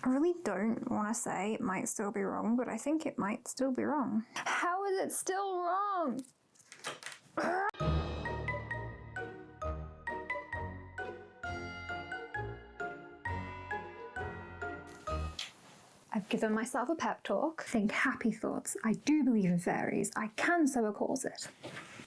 I really don't want to say it might still be wrong, but I think it might still be wrong. How is it still wrong? I've given myself a pep talk. Think happy thoughts. I do believe in fairies. I can sew a corset.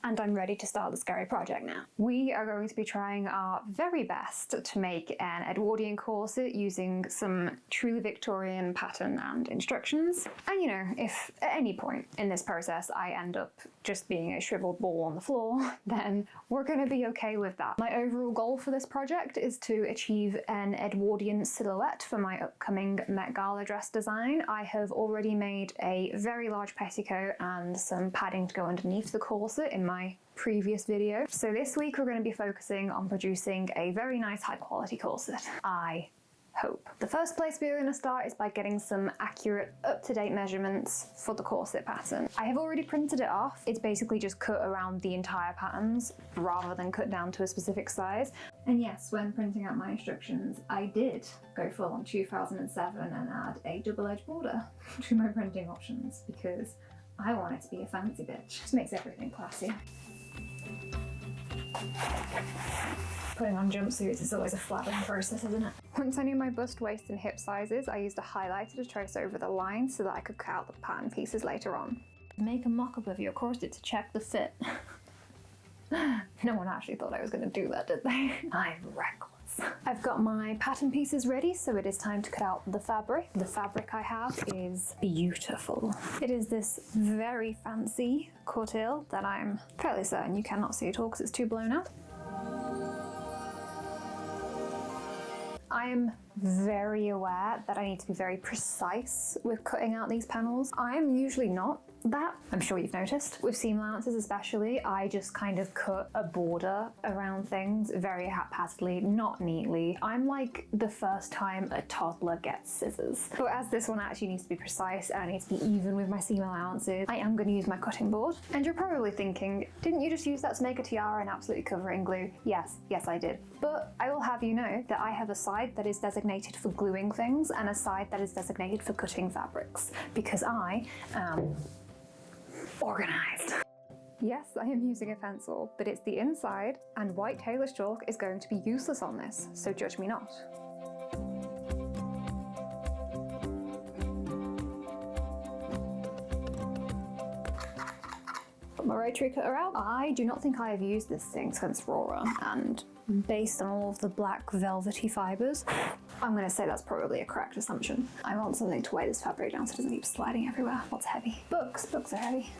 And I'm ready to start the scary project now. We are going to be trying our very best to make an Edwardian corset using some truly Victorian pattern and instructions. And you know, if at any point in this process I end up just being a shriveled ball on the floor, then we're going to be okay with that. My overall goal for this project is to achieve an Edwardian silhouette for my upcoming Met Gala dress design. I have already made a very large petticoat and some padding to go underneath the corset in my previous video. So this week we're going to be focusing on producing a very nice high quality corset, I hope. The first place we're going to start is by getting some accurate, up-to-date measurements for the corset pattern. I have already printed it off. It's basically just cut around the entire patterns rather than cut down to a specific size. And yes, when printing out my instructions, I did go full on 2007 and add a double-edged border to my printing options because I want it to be a fancy bitch. Just makes everything classy. Putting on jumpsuits is always a flattering process, isn't it? Once I knew my bust, waist and hip sizes, I used a highlighter to trace over the lines so that I could cut out the pattern pieces later on. Make a mock-up of your corset to check the fit. No one actually thought I was going to do that, did they? I'm reckless. I've got my pattern pieces ready, so it is time to cut out the fabric. The fabric I have is beautiful. It is this very fancy coutil that I'm fairly certain you cannot see at all because it's too blown out. I am very aware that I need to be very precise with cutting out these panels. I am usually not that. I'm sure you've noticed. With seam allowances especially, I just kind of cut a border around things very haphazardly, not neatly. I'm like the first time a toddler gets scissors. But as this one actually needs to be precise and I need to be even with my seam allowances, I am going to use my cutting board. And you're probably thinking, didn't you just use that to make a tiara and absolutely cover it in glue? Yes, I did. But I will have you know that I have a side that is designated for gluing things and a side that is designated for cutting fabrics because I am organized. Yes, I am using a pencil, but it's the inside and white tailor's chalk is going to be useless on this, so judge me not. Put my rotary cutter out. I do not think I have used this thing since Aurora, and based on all of the black velvety fibres, I'm going to say that's probably a correct assumption. I want something to weigh this fabric down so it doesn't keep sliding everywhere. What's heavy? Books are heavy.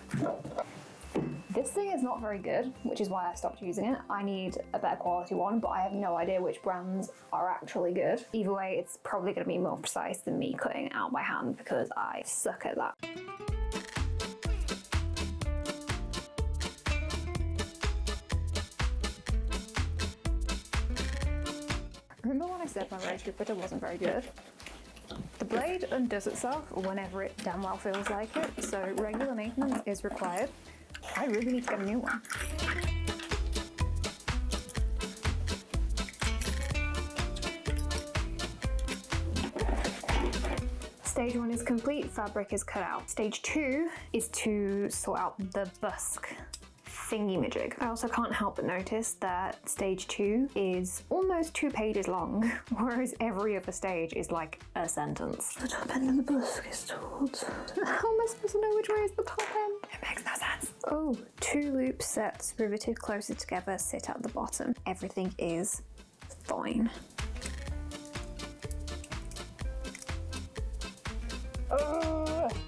This thing is not very good, which is why I stopped using it. I need a better quality one, but I have no idea which brands are actually good. Either way, it's probably going to be more precise than me cutting it out by hand because I suck at that. Remember when I said my rotary cutter wasn't very good? The blade undoes itself whenever it damn well feels like it, so regular maintenance is required. I really need to get a new one. Stage 1 is complete, fabric is cut out. Stage 2 is to sort out the busk thingy-majig. I also can't help but notice that stage 2 is almost 2 pages long, whereas every other stage is like a sentence. The top end of the busk is towards... How am I supposed to know which way is the top end? It makes no sense. Oh, 2 loop sets riveted closer together sit at the bottom. Everything is fine.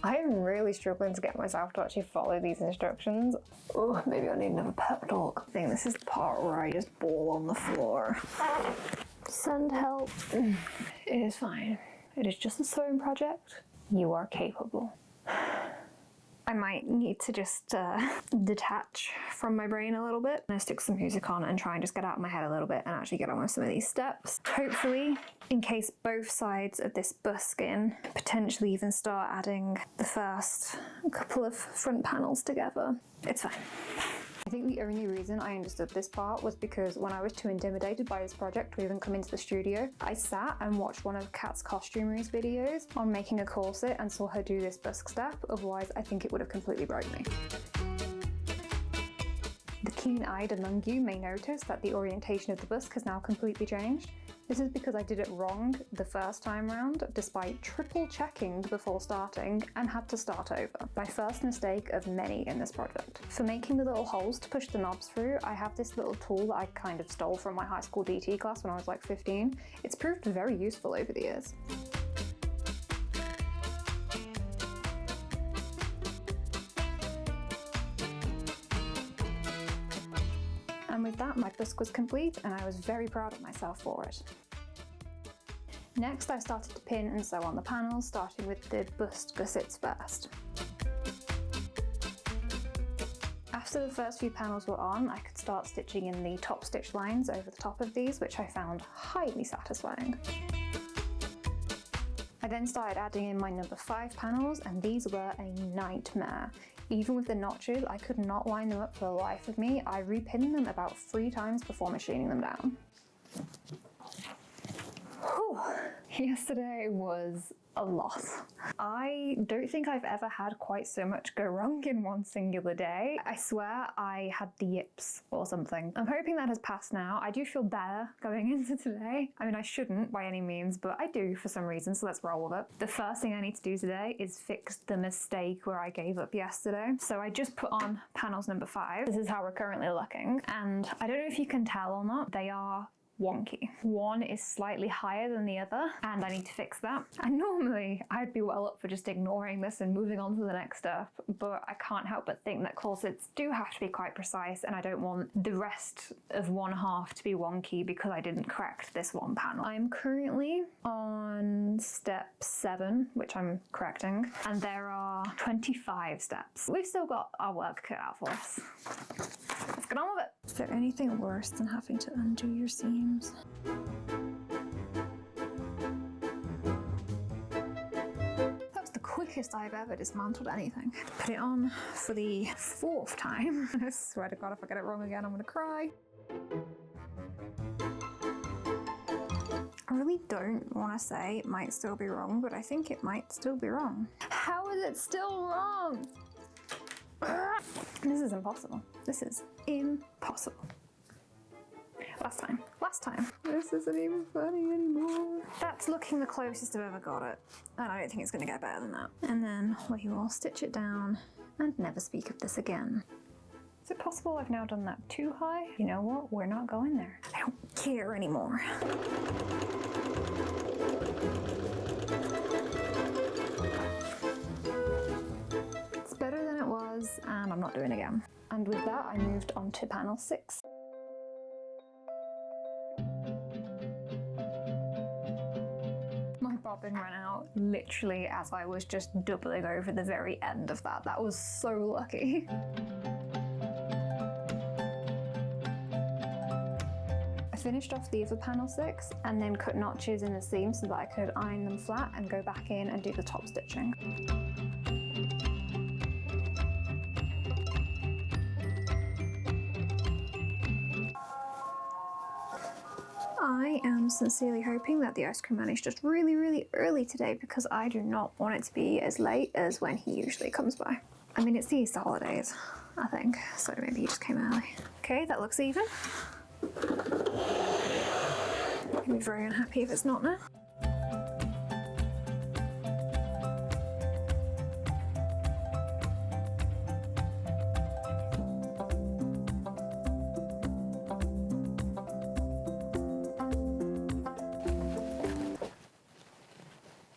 I am really struggling to get myself to actually follow these instructions. Oh, maybe I need another pep talk. I think this is the part where I just bawl on the floor. Send help. It is fine. It is just a sewing project. You are capable. I might need to just detach from my brain a little bit and stick some music on and try and just get out of my head a little bit and actually get on with some of these steps. Hopefully, in case both sides of this buskin, potentially even start adding the first couple of front panels together. It's fine. I think the only reason I understood this part was because when I was too intimidated by this project to even come into the studio, I sat and watched one of Kat's costumery's videos on making a corset and saw her do this busk step, otherwise I think it would have completely broke me. The keen-eyed among you may notice that the orientation of the busk has now completely changed. This is because I did it wrong the first time round, despite triple checking before starting, and had to start over. My first mistake of many in this project. For making the little holes to push the knobs through, I have this little tool that I kind of stole from my high school DT class when I was like 15. It's proved very useful over the years. And with that, my busk was complete, and I was very proud of myself for it. Next, I started to pin and sew on the panels, starting with the bust gussets first. After the first few panels were on, I could start stitching in the top stitch lines over the top of these, which I found highly satisfying. I then started adding in my number 5 panels, and these were a nightmare. Even with the notches, I could not line them up for the life of me. I repinned them about 3 times before machining them down. Whew. Yesterday was a lot. I don't think I've ever had quite so much go wrong in one singular day. I swear I had the yips or something. I'm hoping that has passed now. I do feel better going into today. I mean, I shouldn't by any means, but I do for some reason, so let's roll with it. The first thing I need to do today is fix the mistake where I gave up yesterday. So I just put on panels number 5. This is how we're currently looking, and I don't know if you can tell or not, they are wonky. One is slightly higher than the other, and I need to fix that. And normally I'd be well up for just ignoring this and moving on to the next step, but I can't help but think that corsets do have to be quite precise, and I don't want the rest of one half to be wonky because I didn't correct this one panel. I'm currently on step 7, which I'm correcting, and there are 25 steps. We've still got our work cut out for us. Let's get on with it. Is there anything worse than having to undo your seams? That was the quickest I've ever dismantled anything. Put it on for the 4th time. I swear to God, if I get it wrong again, I'm gonna cry. I really don't want to say it might still be wrong, but I think it might still be wrong. How is it still wrong? This is impossible. This is impossible. Last time. This isn't even funny anymore. That's looking the closest I've ever got it, and I don't think it's going to get better than that. And then we will stitch it down and never speak of this again. Is it possible I've now done that too high? You know what? We're not going there. I don't care anymore. It's better than it was, and I'm not doing it again. And with that, I moved on to panel 6. My bobbin ran out literally as I was just doubling over the very end of that. That was so lucky. I finished off the other panel 6 and then cut notches in the seams so that I could iron them flat and go back in and do the top stitching. I am sincerely hoping that the ice cream man is just really, really early today because I do not want it to be as late as when he usually comes by. I mean, it's the Easter holidays, I think, so maybe he just came early. Okay, that looks even. I'll be very unhappy if it's not now.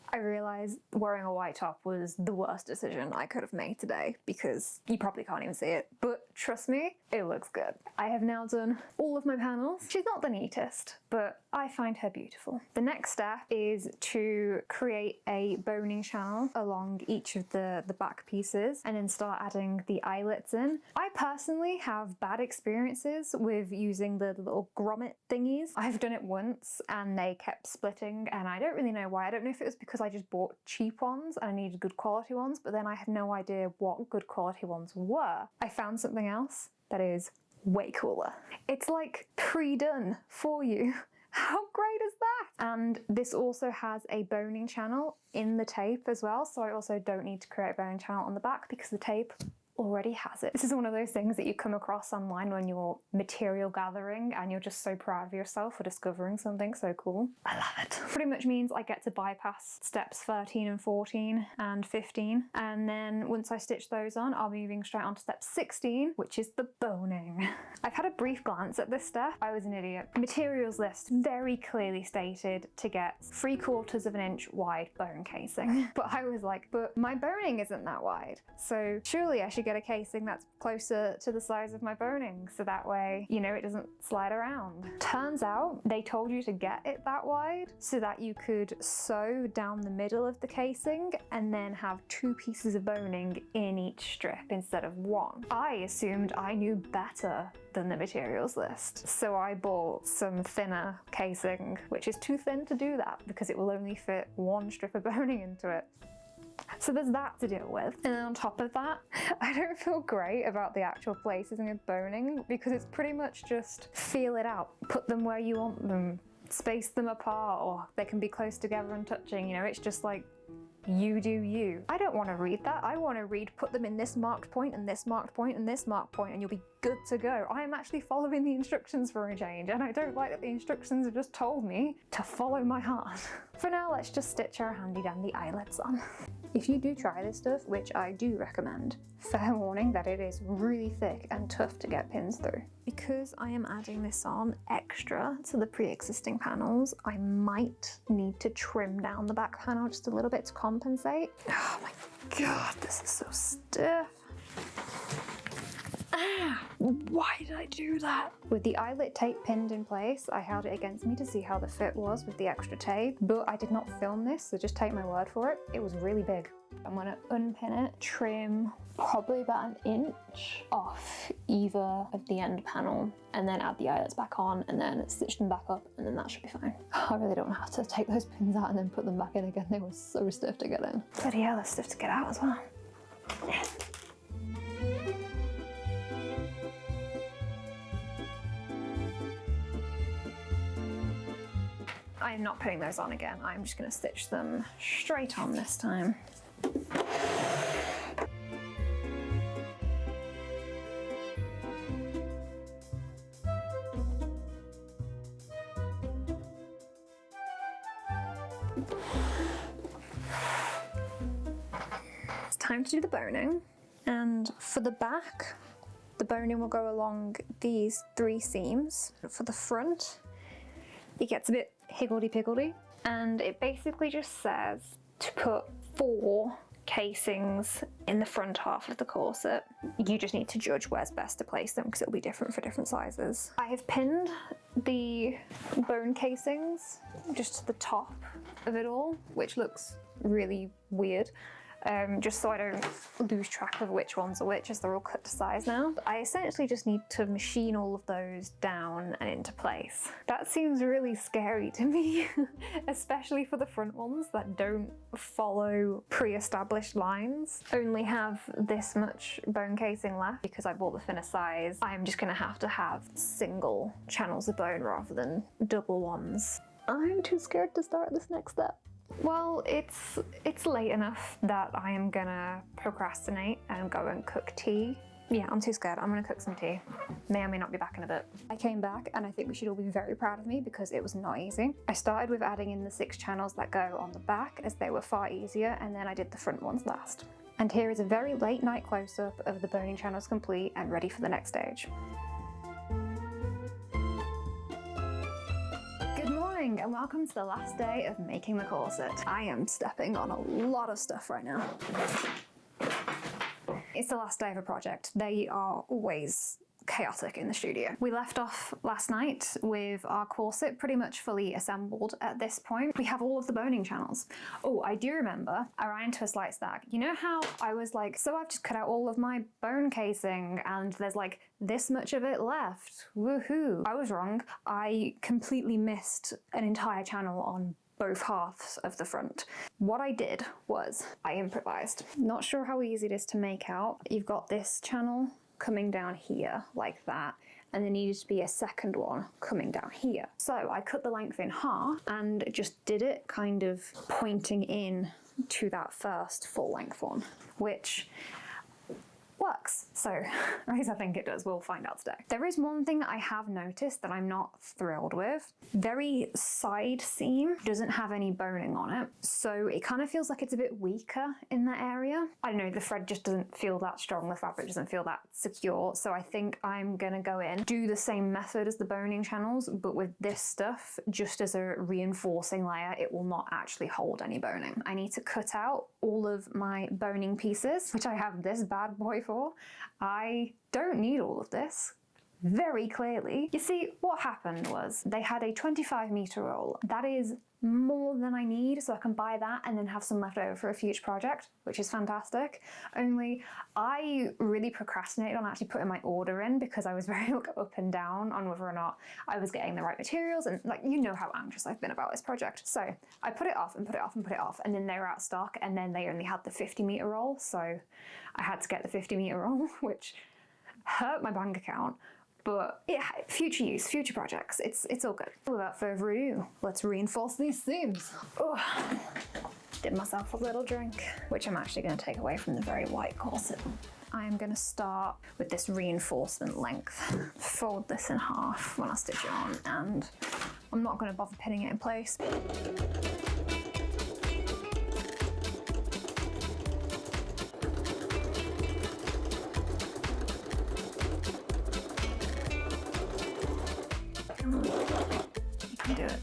I realised wearing a white top was the worst decision I could have made today because you probably can't even see it, but trust me, it looks good. I have now done all of my panels. She's not the neatest, but I find her beautiful. The next step is to create a boning channel along each of the back pieces and then start adding the eyelets in. I personally have bad experiences with using the little grommet thingies. I've done it once and they kept splitting and I don't really know why. I don't know if it was because I just bought cheap ones and I needed good quality ones, but then I had no idea what good quality ones were. I found something else that is way cooler. It's like pre-done for you. How great is that? And this also has a boning channel in the tape as well, so I also don't need to create a boning channel on the back because the tape already has it. This is one of those things that you come across online when you're material gathering and you're just so proud of yourself for discovering something so cool. I love it. Pretty much means I get to bypass steps 13 and 14 and 15, and then once I stitch those on, I'll be moving straight on to step 16, which is the boning. I've had a brief glance at this step. I was an idiot. Materials list very clearly stated to get 3/4 of an inch wide bone casing. But I was like, but my boning isn't that wide, so surely I should get a casing that's closer to the size of my boning, so that way, you know, it doesn't slide around. Turns out they told you to get it that wide so that you could sew down the middle of the casing and then have 2 pieces of boning in each strip instead of 1. I assumed I knew better than the materials list, so I bought some thinner casing, which is too thin to do that because it will only fit 1 strip of boning into it. So there's that to deal with. And then on top of that, I don't feel great about the actual placing of boning because it's pretty much just feel it out. Put them where you want them, space them apart, or they can be close together and touching, you know, it's just like, you do you. I don't want to read that. I want to read, put them in this marked point and this marked point and this marked point and you'll be good to go. I am actually following the instructions for a change, and I don't like that the instructions have just told me to follow my heart. For now, let's just stitch our handy dandy eyelets on. If you do try this stuff, which I do recommend, fair warning that it is really thick and tough to get pins through. Because I am adding this on extra to the pre-existing panels, I might need to trim down the back panel just a little bit to compensate. Oh my god, this is so stiff. Ah, why did I do that? With the eyelet tape pinned in place, I held it against me to see how the fit was with the extra tape, but I did not film this, so just take my word for it. It was really big. I'm gonna unpin it, trim probably about 1 inch off either of the end panel, and then add the eyelets back on and then stitch them back up, and then that should be fine. I really don't have to take those pins out and then put them back in again. They were so stiff to get in. Bloody hell, they're stiff to get out as well. I'm not putting those on again. I'm just going to stitch them straight on this time. It's time to do the boning. And for the back, the boning will go along these 3 seams. For the front, it gets a bit higgledy-piggledy, and it basically just says to put 4 casings in the front half of the corset. You just need to judge where's best to place them because it'll be different for different sizes. I have pinned the bone casings just to the top of it all, which looks really weird. Just so I don't lose track of which ones are which as they're all cut to size now. I essentially just need to machine all of those down and into place. That seems really scary to me, especially for the front ones that don't follow pre-established lines. Only have this much bone casing left because I bought the thinner size. I'm just gonna have to have single channels of bone rather than double ones. I'm too scared to start this next step. Well, it's late enough that I am gonna procrastinate and go and cook tea. Yeah, I'm too scared. I'm gonna cook some tea. May or may not be back in a bit. I came back and I think we should all be very proud of me because it was not easy. I started with adding in the 6 channels that go on the back as they were far easier, and then I did the front ones last. And here is a very late night close-up of the boning channels complete and ready for the next stage. And welcome to the last day of making the corset. I am stepping on a lot of stuff right now. It's the last day of a project. They are always chaotic in the studio. We left off last night with our corset pretty much fully assembled at this point. We have all of the boning channels. Oh, I do remember I ran into a slight snag. You know how I was like, so I've just cut out all of my bone casing and there's like this much of it left. Woohoo. I was wrong. I completely missed an entire channel on both halves of the front. What I did was I improvised. Not sure how easy it is to make out. You've got this channel coming down here like that, and there needed to be a second one coming down here. So I cut the length in half and just did it kind of pointing in to that first full length one, which works. So, at least I think it does. We'll find out today. There is one thing that I have noticed that I'm not thrilled with. Very side seam doesn't have any boning on it, so it kind of feels like it's a bit weaker in that area. I don't know, the thread just doesn't feel that strong, the fabric doesn't feel that secure, so I think I'm gonna go in, do the same method as the boning channels, but with this stuff just as a reinforcing layer. It will not actually hold any boning. I need to cut out all of my boning pieces, which I have this bad boy for. I don't need all of this, very clearly. You see, what happened was they had a 25-meter roll. That is more than I need, so I can buy that and then have some left over for a future project, which is fantastic. Only I really procrastinated on actually putting my order in because I was very up and down on whether or not I was getting the right materials, and like, you know how anxious I've been about this project. So I put it off and put it off and put it off, and then they were out of stock, and then they only had the 50-meter roll, so I had to get the 50-meter roll, which hurt my bank account. But yeah, future use, future projects, it's all good. Without further ado, let's reinforce these seams. Oh, did myself a little drink, which I'm actually going to take away from the very white corset. I am going to start with this reinforcement length. Fold this in half when I stitch it on, and I'm not going to bother pinning it in place. You can do it.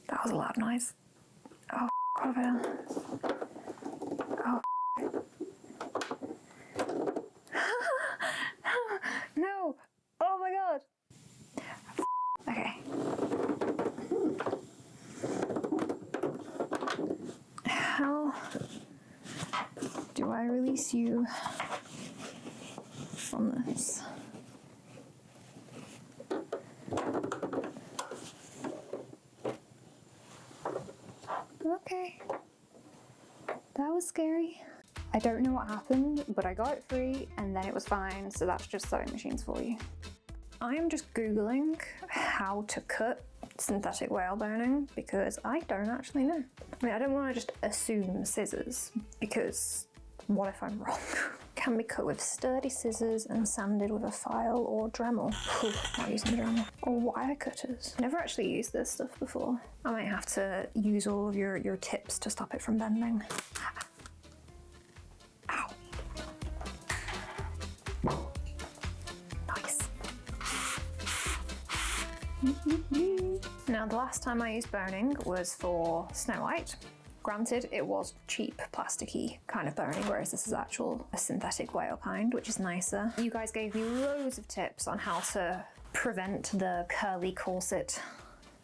That was a loud noise. Oh, what have I done? Oh. No! Oh my god! Okay. How do I release you from this? Okay, that was scary. I don't know what happened, but I got it free and then it was fine, so that's just sewing machines for you. I am just Googling how to cut synthetic whale boning because I don't actually know. I mean, I don't want to just assume scissors because what if I'm wrong? Can be cut with sturdy scissors and sanded with a file or Dremel. Not using Dremel. Or wire cutters. Never actually used this stuff before. I might have to use all of your tips to stop it from bending. Ow. Nice. Now, the last time I used boning was for Snow White. Granted, it was cheap, plasticky kind of boning, whereas this is actual a synthetic whale kind, which is nicer. You guys gave me loads of tips on how to prevent the curly corset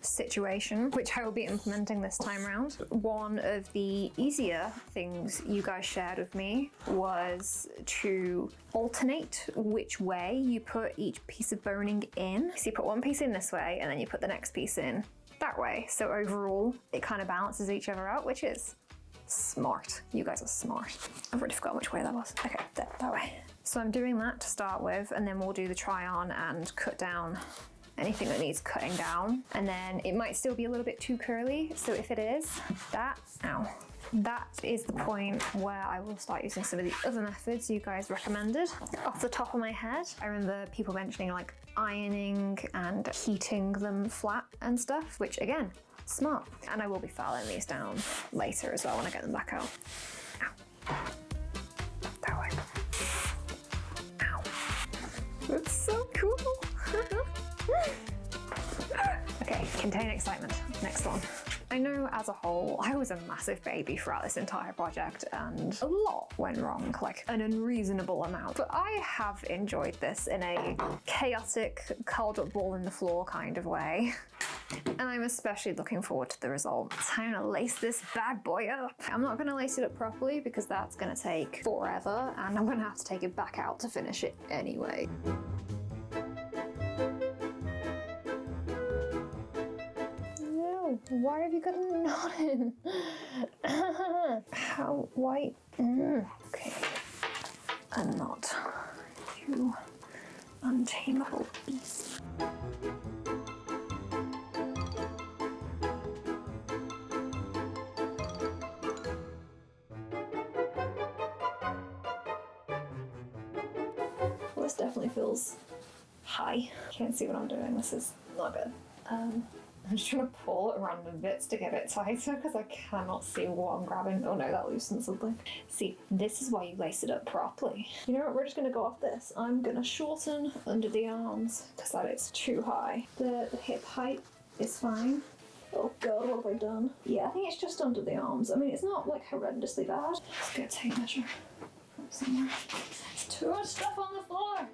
situation, which I will be implementing this time around. One of the easier things you guys shared with me was to alternate which way you put each piece of boning in. So you put one piece in this way and then you put the next piece in that way. So overall, it kind of balances each other out, which is smart. You guys are smart. I've already forgotten which way that was. Okay, that way. So I'm doing that to start with, and then we'll do the try on and cut down anything that needs cutting down. And then it might still be a little bit too curly. So if it is, that is the point where I will start using some of the other methods you guys recommended. Off the top of my head, I remember people mentioning like ironing and heating them flat and stuff, which again, smart. And I will be filing these down later as well when I get them back out. Ow. That way. Ow. That's so cool. Okay, contain excitement. Next one. I know as a whole, I was a massive baby throughout this entire project and a lot went wrong, like an unreasonable amount. But I have enjoyed this in a chaotic, curled up ball in the floor kind of way. And I'm especially looking forward to the result. Time to lace this bad boy up. I'm not gonna lace it up properly because that's gonna take forever and I'm gonna have to take it back out to finish it anyway. Why have you got a knot in? How white? Okay. A this definitely feels high. Can't see what I'm doing, this is not good. I'm just trying to pull at random bits to get it tighter because I cannot see what I'm grabbing. Oh no, that loosened something. See, this is why you lace it up properly. You know what, we're just going to go off this. I'm going to shorten under the arms because that is too high. The hip height is fine. Oh god, what have I done? Yeah, I think it's just under the arms. I mean, it's not like horrendously bad. Let's get a tape measure from somewhere. There's too much stuff on the floor.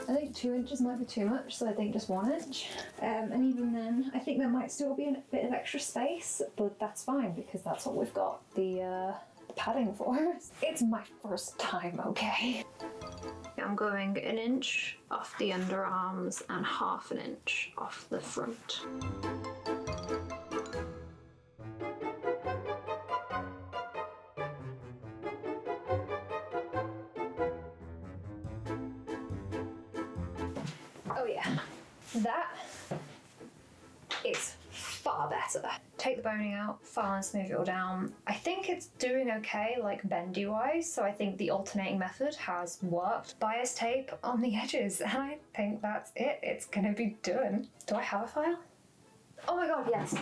I think 2 inches might be too much, so I think just 1 inch. And even then, I think there might still be a bit of extra space, but that's fine because that's what we've got the padding for. It's my first time, okay? I'm going 1 inch off the underarms and 1/2 inch off the front. Oh yeah, that is far better. Take the boning out, file and smooth it all down. I think it's doing okay, like bendy wise, so I think the alternating method has worked. Bias tape on the edges, and I think that's it. It's gonna be done. Do I have a file? Oh my god, yes.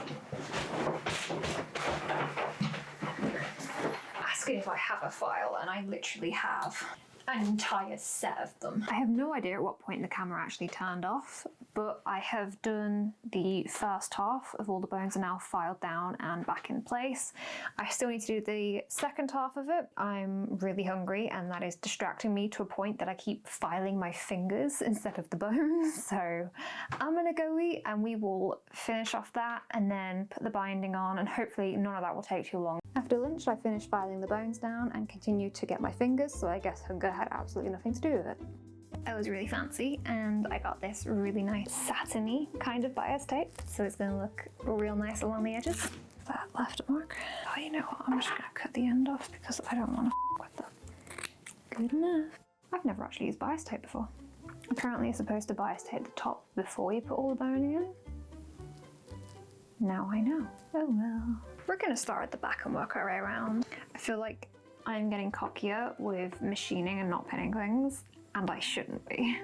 Asking if I have a file, and I literally have an entire set of them. I have no idea at what point the camera actually turned off, but I have done the first half of all the bones are now filed down and back in place. I still need to do the second half of it. I'm really hungry and that is distracting me to a point that I keep filing my fingers instead of the bones. So I'm gonna go eat and we will finish off that and then put the binding on, and hopefully none of that will take too long. After lunch I finished filing the bones down and continued to get my fingers, so I guess hunger had absolutely nothing to do with it. I was really fancy and I got this really nice satiny kind of bias tape, so it's going to look real nice along the edges. That left mark. Oh, you know what, I'm just going to cut the end off because I don't want to f with that. Good enough. I've never actually used bias tape before. Apparently you're supposed to bias tape the top before you put all the boning in. Now I know. Oh well. We're going to start at the back and work our way around. I feel like I'm getting cockier with machining and not pinning things, and I shouldn't be.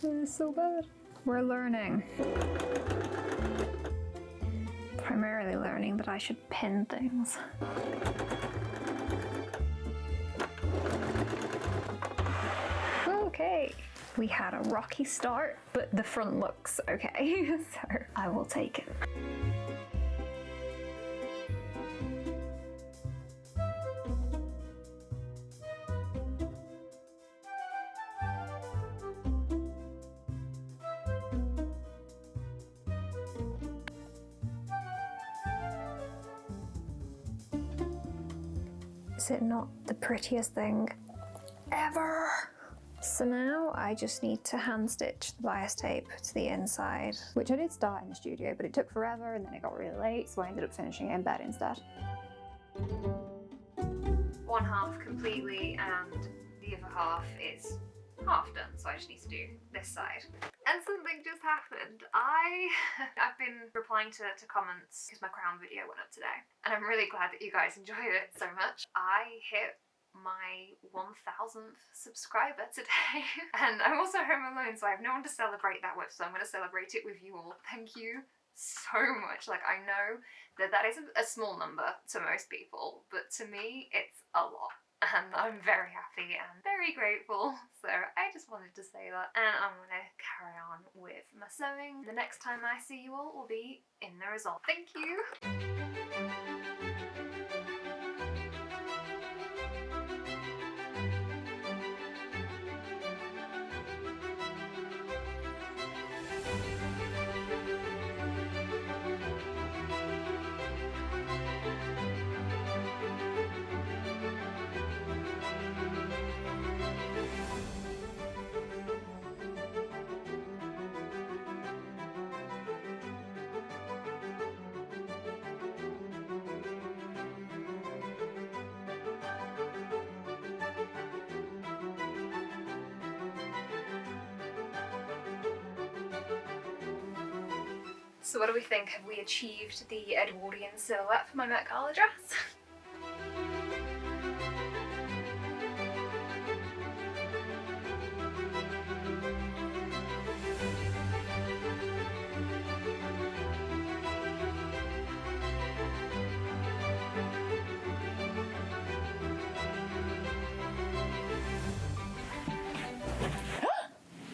That is so bad. We're learning. Primarily learning that I should pin things. Okay. We had a rocky start, but the front looks okay, so I will take it. Is it not the prettiest thing ever? So now I just need to hand stitch the bias tape to the inside, which I did start in the studio, but it took forever and then it got really late, so I ended up finishing it in bed instead. One half completely and the other half is half done, so I just need to do this side. And something just happened. I've been replying to comments because my crown video went up today, and I'm really glad that you guys enjoyed it so much. I hit my 1000th subscriber today and I'm also home alone, so I have no one to celebrate that with, so I'm going to celebrate it with you all. Thank you so much. Like, I know that that isn't a small number to most people, but to me it's a lot, and I'm very happy and very grateful, so I just wanted to say that. And I'm going to carry on with my sewing. The next time I see you all will be in the result. Thank you. So what do we think? Have we achieved the Edwardian silhouette for my Met Gala dress?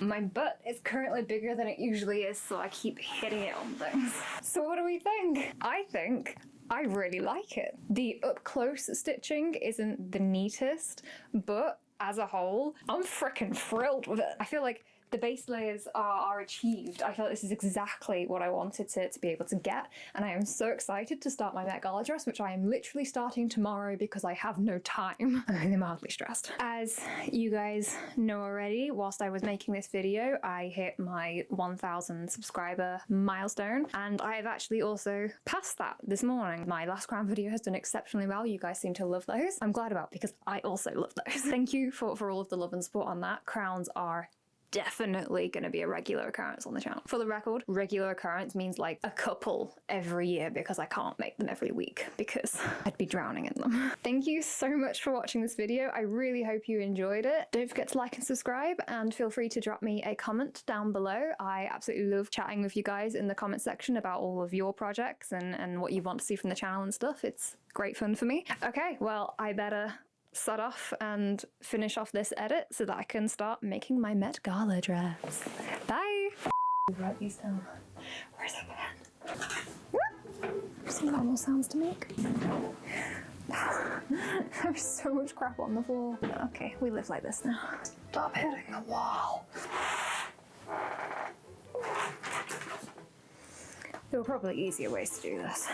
My butt is currently bigger than it usually is, so I keep hitting it on things. So what do we think? I think I really like it. The up-close stitching isn't the neatest, but as a whole, I'm freaking thrilled with it. I feel like the base layers are achieved. I feel like this is exactly what I wanted to be able to get, and I am so excited to start my Met Gala dress, which I am literally starting tomorrow because I have no time. I'm only mildly stressed. As you guys know already, whilst I was making this video, I hit my 1,000 subscriber milestone, and I have actually also passed that this morning. My last crown video has done exceptionally well. You guys seem to love those. I'm glad about, because I also love those. Thank you for all of the love and support on that. Crowns are definitely going to be a regular occurrence on the channel. For the record, regular occurrence means like a couple every year, because I can't make them every week because I'd be drowning in them. Thank you so much for watching this video. I really hope you enjoyed it. Don't forget to like and subscribe, and feel free to drop me a comment down below. I absolutely love chatting with you guys in the comment section about all of your projects and what you want to see from the channel and stuff. It's great fun for me. Okay, well, I better set off and finish off this edit so that I can start making my Met Gala dress. Bye! Write these down. Where's the pen? Some normal sounds to make. There's so much crap on the floor. Okay, we live like this now. Stop hitting the wall. There were probably easier ways to do this.